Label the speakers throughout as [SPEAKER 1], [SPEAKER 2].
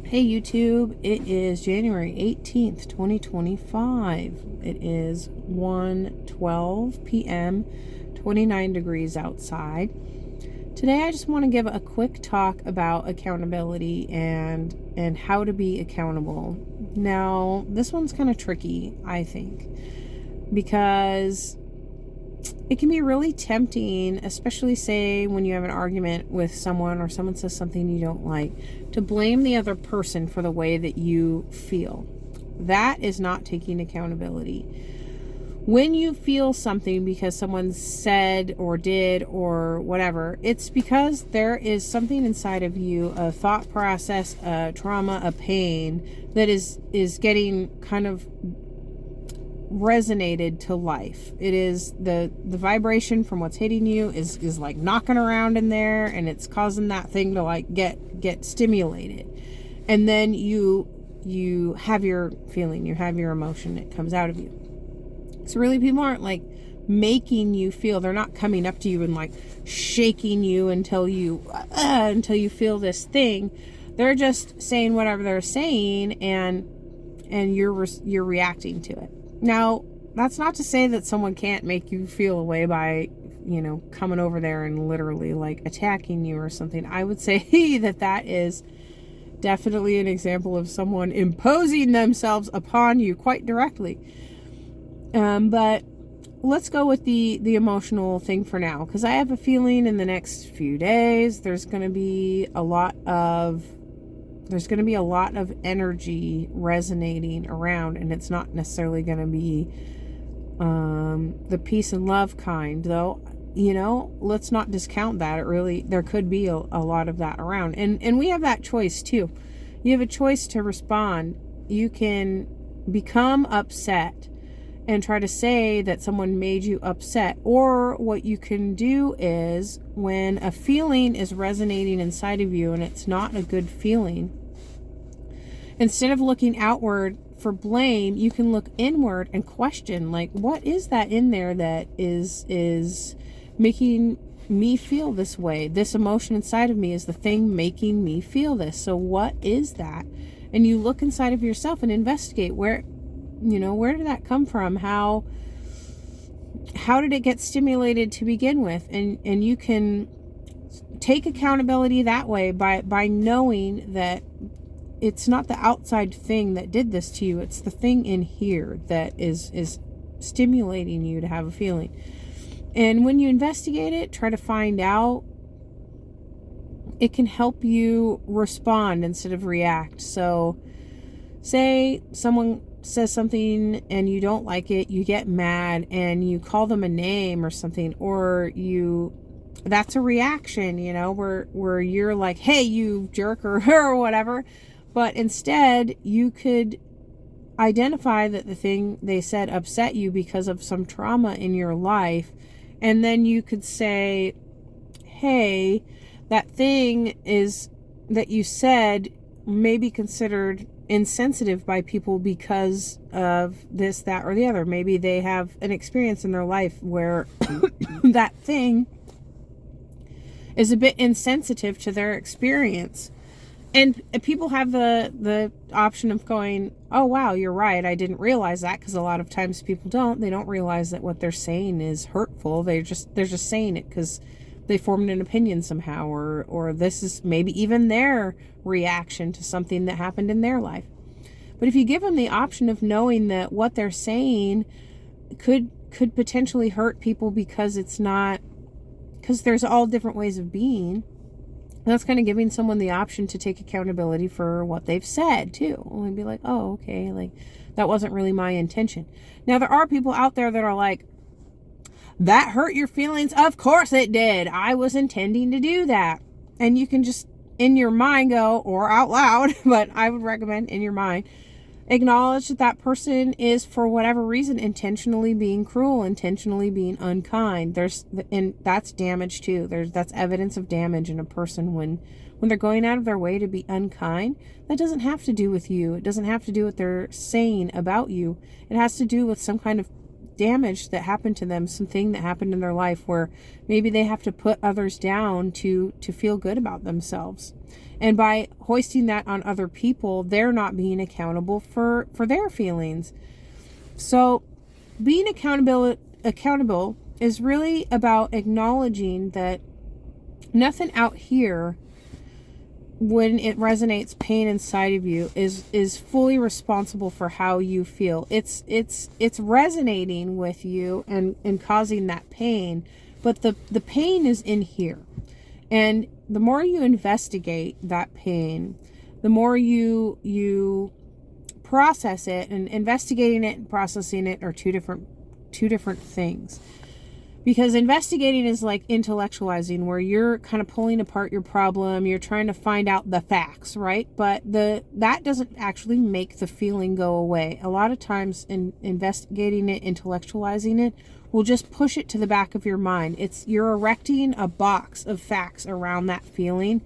[SPEAKER 1] Hey YouTube, it is January 18th, 2025. It is 1:12 p.m., 29 degrees outside. Today I just want to give a quick talk about accountability and how to be accountable. Now, this one's kind of tricky, I think, because it can be really tempting, especially say when you have an argument with someone or someone says something you don't like, to blame the other person for the way that you feel. That is not taking accountability. When you feel something because someone said or did or whatever, it's because there is something inside of you, a thought process, a trauma, a pain that is getting kind of resonated to life. It is the vibration from what's hitting you is like knocking around in there, and it's causing that thing to like get stimulated, and then you have your feeling, you have your emotion, it comes out of you. So really, people aren't like making you feel. They're not coming up to you and like shaking you until you feel this thing. They're just saying whatever they're saying, and you're reacting to it. Now, that's not to say that someone can't make you feel a way by, coming over there and literally like attacking you or something. I would say that is definitely an example of someone imposing themselves upon you quite directly. But let's go with the emotional thing for now, because I have a feeling in the next few days there's going to be a lot of energy resonating around, and it's not necessarily going to be the peace and love kind, though. Let's not discount that. There could be a lot of that around, and we have that choice too. You have a choice to respond. You can become upset and try to say that someone made you upset, or what you can do is, when a feeling is resonating inside of you and it's not a good feeling, instead of looking outward for blame, you can look inward and question, like, what is that in there that is making me feel this way? This emotion inside of me is the thing making me feel this. So what is that? And you look inside of yourself and investigate where did that come from? How did it get stimulated to begin with? And you can take accountability that way by knowing that it's not the outside thing that did this to you. It's the thing in here that is stimulating you to have a feeling. And when you investigate it, try to find out, it can help you respond instead of react. So say someone says something and you don't like it, you get mad and you call them a name or something, or that's a reaction, where you're like, hey, you jerk, or whatever. But instead, you could identify that the thing they said upset you because of some trauma in your life. And then you could say, hey, that thing that you said may be considered insensitive by people because of this, that, or the other. Maybe they have an experience in their life where that thing is a bit insensitive to their experience. And people have the option of going, oh, wow, you're right, I didn't realize that, because a lot of times people they don't realize that what they're saying is hurtful. They're just saying it because they formed an opinion somehow, or this is maybe even their reaction to something that happened in their life. But if you give them the option of knowing that what they're saying could potentially hurt people because there's all different ways of being, that's kind of giving someone the option to take accountability for what they've said too. And be like, oh, okay, like that wasn't really my intention. Now, there are people out there that are like, that hurt your feelings? Of course it did. I was intending to do that. And you can just in your mind go, or out loud, but I would recommend in your mind, acknowledge that person is, for whatever reason, intentionally being cruel, intentionally being unkind. And that's damage too. That's evidence of damage in a person when they're going out of their way to be unkind. That doesn't have to do with you. It doesn't have to do with what they're saying about you. It has to do with some kind of damage that happened to them, something that happened in their life where maybe they have to put others down to feel good about themselves. And by hoisting that on other people, they're not being accountable for their feelings. So being accountable is really about acknowledging that nothing out here, when it resonates pain inside of you, is fully responsible for how you feel. It's resonating with you and causing that pain, but the pain is in here. And the more you investigate that pain, the more you process it. And investigating it and processing it are two different things. Because investigating is like intellectualizing, where you're kind of pulling apart your problem, you're trying to find out the facts, right? But that doesn't actually make the feeling go away. A lot of times in investigating it, intellectualizing it, will just push it to the back of your mind. You're erecting a box of facts around that feeling.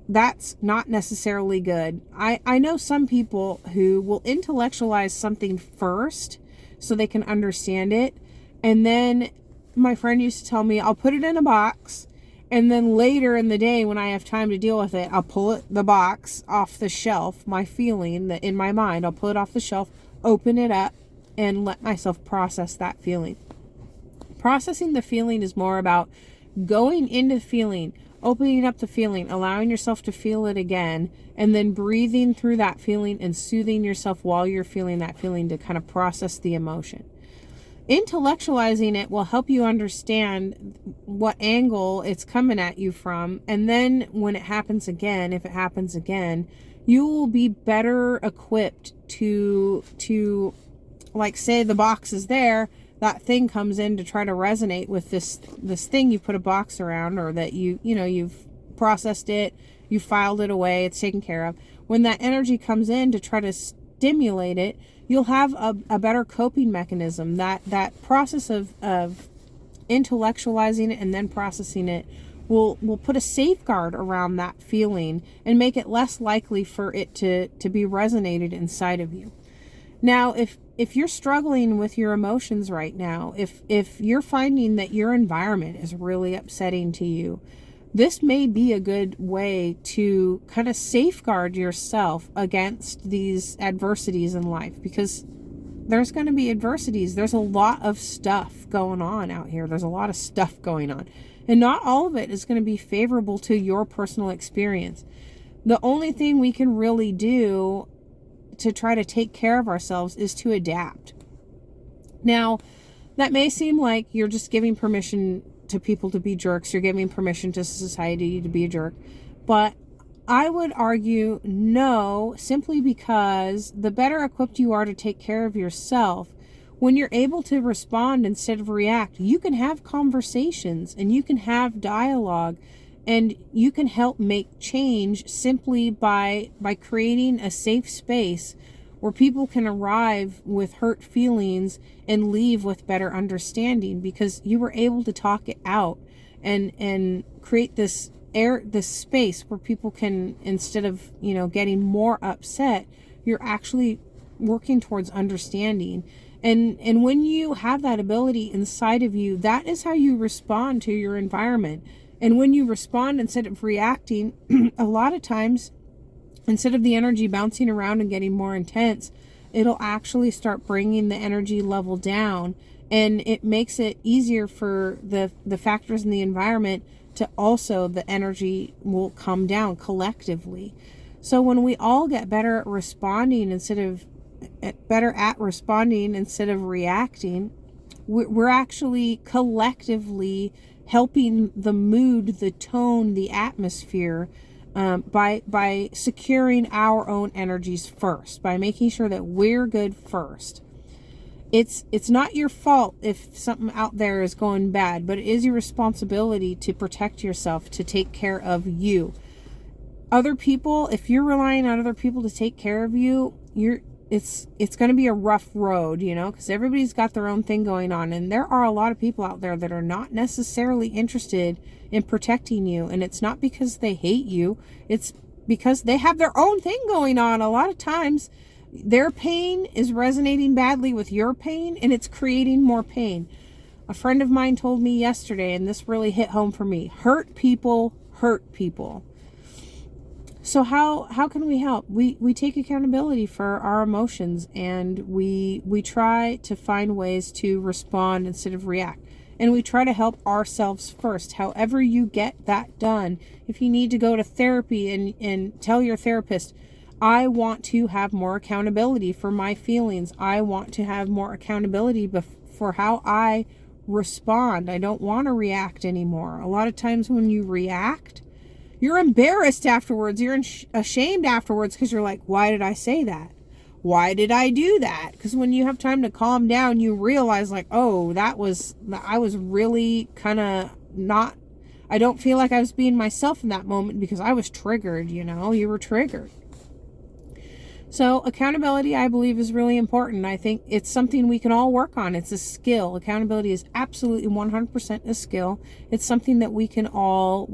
[SPEAKER 1] That's not necessarily good. I know some people who will intellectualize something first so they can understand it, and then my friend used to tell me, I'll put it in a box, and then later in the day when I have time to deal with it, I'll pull the box off the shelf, my feeling that in my mind, I'll pull it off the shelf, open it up, and let myself process that feeling. Processing the feeling is more about going into the feeling, opening up the feeling, allowing yourself to feel it again, and then breathing through that feeling and soothing yourself while you're feeling that feeling to kind of process the emotion. Intellectualizing it will help you understand what angle it's coming at you from, and then when it happens again, if it happens again, you will be better equipped to like, say the box is there, that thing comes in to try to resonate with this thing you put a box around, or that you've processed it, you filed it away, it's taken care of. When that energy comes in to try to stimulate it, you'll have a better coping mechanism. That process of intellectualizing it and then processing it will put a safeguard around that feeling and make it less likely for it to be resonated inside of you. Now, if you're struggling with your emotions right now, if you're finding that your environment is really upsetting to you, this may be a good way to kind of safeguard yourself against these adversities in life, because there's going to be adversities. There's a lot of stuff going on out here. There's a lot of stuff going on, and not all of it is going to be favorable to your personal experience. The only thing we can really do to try to take care of ourselves is to adapt. Now, that may seem like you're just giving permission to people to be jerks. You're giving permission to society to be a jerk. But I would argue no, simply because the better equipped you are to take care of yourself, when you're able to respond instead of react, you can have conversations and you can have dialogue, and you can help make change simply by creating a safe space where people can arrive with hurt feelings and leave with better understanding, because you were able to talk it out and create this space where people can, instead of getting more upset, you're actually working towards understanding. And when you have that ability inside of you, that is how you respond to your environment. And when you respond instead of reacting, a lot of times, instead of the energy bouncing around and getting more intense, it'll actually start bringing the energy level down, and it makes it easier for the factors in the environment to also, the energy will come down collectively. So when we all get better at responding instead of reacting, we're actually collectively helping the mood, the tone, the atmosphere, by securing our own energies first, by making sure that we're good first. It's not your fault if something out there is going bad, but it is your responsibility to protect yourself, to take care of you. Other people, if you're relying on other people to take care of you, it's going to be a rough road, because everybody's got their own thing going on. And there are a lot of people out there that are not necessarily interested in protecting you. And it's not because they hate you. It's because they have their own thing going on. A lot of times their pain is resonating badly with your pain, and it's creating more pain. A friend of mine told me yesterday, and this really hit home for me: hurt people hurt people. So how can we help? We take accountability for our emotions, and we try to find ways to respond instead of react. And we try to help ourselves first. However you get that done. If you need to go to therapy and tell your therapist, I want to have more accountability for my feelings. I want to have more accountability for how I respond. I don't want to react anymore. A lot of times when you react, you're embarrassed afterwards. You're ashamed afterwards because you're like, why did I say that? Why did I do that? Because when you have time to calm down, you realize like, oh, I was really kind of not, I don't feel like I was being myself in that moment because I was triggered, you were triggered. So accountability, I believe, is really important. I think it's something we can all work on. It's a skill. Accountability is absolutely 100% a skill. It's something that we can all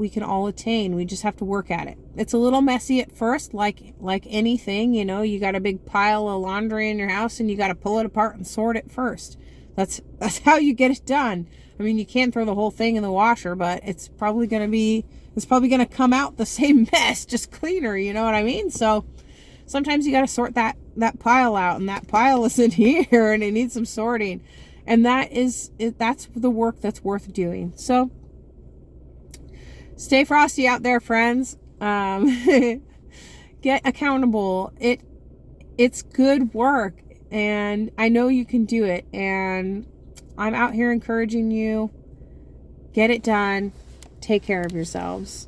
[SPEAKER 1] attain. We just have to work at it. It's a little messy at first, like anything. You got a big pile of laundry in your house and you got to pull it apart and sort it first. That's how you get it done. I mean, you can't throw the whole thing in the washer, but it's probably going to come out the same mess, just cleaner. You know what I mean? So sometimes you got to sort that pile out, and that pile is in here and it needs some sorting. And that's the work that's worth doing. So stay frosty out there, friends. Get accountable. It's good work, and I know you can do it. And I'm out here encouraging you. Get it done. Take care of yourselves.